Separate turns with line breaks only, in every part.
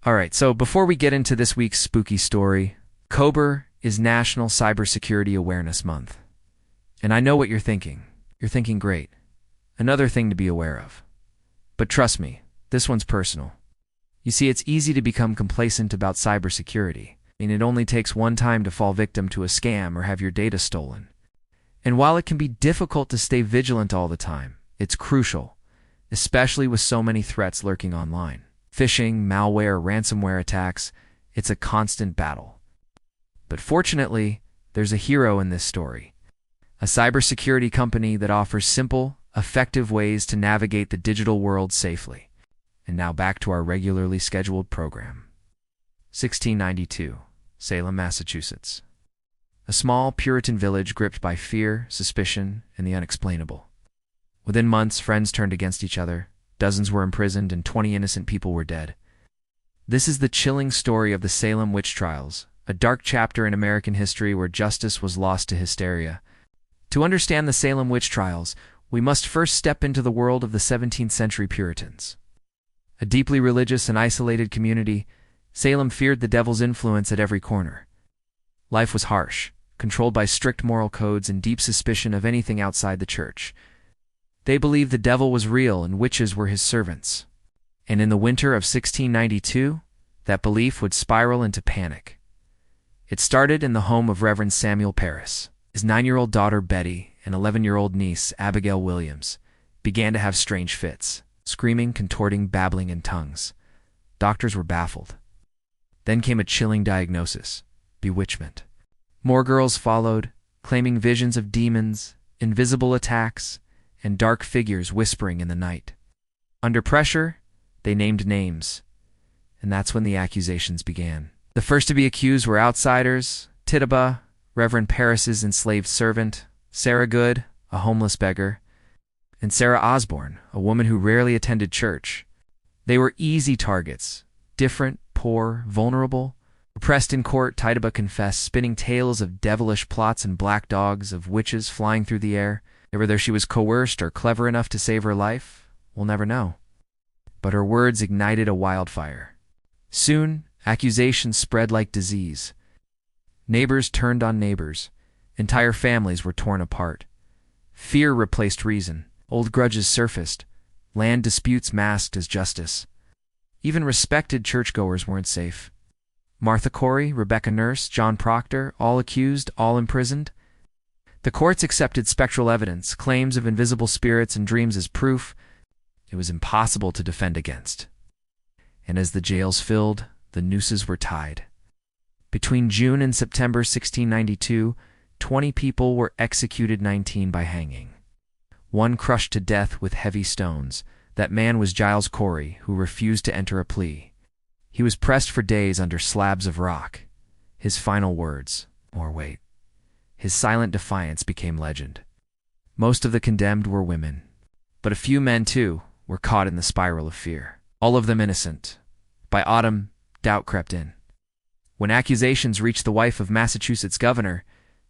Alright, so before we get into this week's spooky story, October is National Cybersecurity Awareness Month. And I know what you're thinking. You're thinking, great. Another thing to be aware of. But trust me, this one's personal. You see, it's easy to become complacent about cybersecurity. It only takes one time to fall victim to a scam or have your data stolen. And while it can be difficult to stay vigilant all the time, it's crucial, especially with so many threats lurking online. Phishing, malware, ransomware attacks, it's a constant battle. But fortunately, there's a hero in this story. A cybersecurity company that offers simple, effective ways to navigate the digital world safely. And now back to our regularly scheduled program. 1692, Salem, Massachusetts. A small Puritan village gripped by fear, suspicion, and the unexplainable. Within months, friends turned against each other, dozens were imprisoned, and 20 innocent people were dead. This is the chilling story of the Salem witch trials, a dark chapter in American history where justice was lost to hysteria. To understand the Salem witch trials, we must first step into the world of the 17th century Puritans. A deeply religious and isolated community, Salem feared the devil's influence at every corner. Life was harsh, controlled by strict moral codes and deep suspicion of anything outside the church. They believed the devil was real and witches were his servants. And in the winter of 1692, that belief would spiral into panic. It started in the home of Reverend Samuel Parris. His 9-year-old daughter Betty and 11-year-old niece Abigail Williams began to have strange fits, screaming, contorting, babbling in tongues. Doctors were baffled. Then came a chilling diagnosis: bewitchment. More girls followed, claiming visions of demons, invisible attacks, and dark figures whispering in the night. Under pressure, they named names, and that's when the accusations began. The first to be accused were outsiders: Tituba, Reverend Parris's enslaved servant; Sarah Good, a homeless beggar; and Sarah Osborne, a woman who rarely attended church. They were easy targets: different, poor, vulnerable. Pressed in court, Tituba confessed, spinning tales of devilish plots and black dogs, of witches flying through the air. Whether she was coerced or clever enough to save her life, we'll never know. But her words ignited a wildfire. Soon, accusations spread like disease. Neighbors turned on neighbors. Entire families were torn apart. Fear replaced reason. Old grudges surfaced. Land disputes masked as justice. Even respected churchgoers weren't safe. Martha Corey, Rebecca Nurse, John Proctor, all accused, all imprisoned. The courts accepted spectral evidence, claims of invisible spirits and dreams as proof. It was impossible to defend against. And as the jails filled, the nooses were tied. Between June and September 1692, 20 people were executed, 19 by hanging. One crushed to death with heavy stones. That man was Giles Corey, who refused to enter a plea. He was pressed for days under slabs of rock. His final words, or wait, his silent defiance became legend. Most of the condemned were women, but a few men, too, were caught in the spiral of fear. All of them innocent. By autumn, doubt crept in. When accusations reached the wife of Massachusetts governor,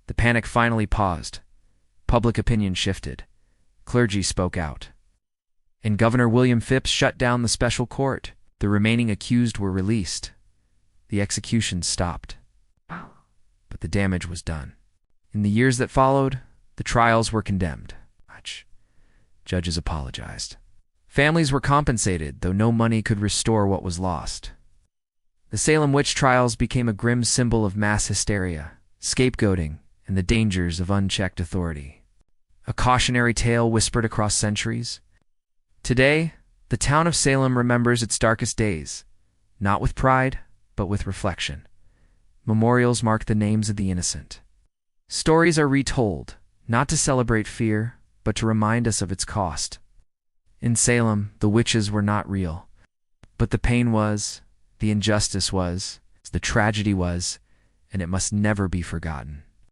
the panic finally paused. Public opinion shifted. Clergy spoke out. And Governor William Phips shut down the special court. The remaining accused were released. The execution stopped. But the damage was done. In the years that followed, the trials were condemned. Judges apologized. Families were compensated, though no money could restore what was lost. The Salem witch trials became a grim symbol of mass hysteria, scapegoating, and the dangers of unchecked authority. A cautionary tale whispered across centuries. Today, the town of Salem remembers its darkest days, not with pride, but with reflection. Memorials mark the names of the innocent. Stories are retold, not to celebrate fear, but to remind us of its cost. In Salem, the witches were not real, but the pain was, the injustice was, the tragedy was, and it must never be forgotten.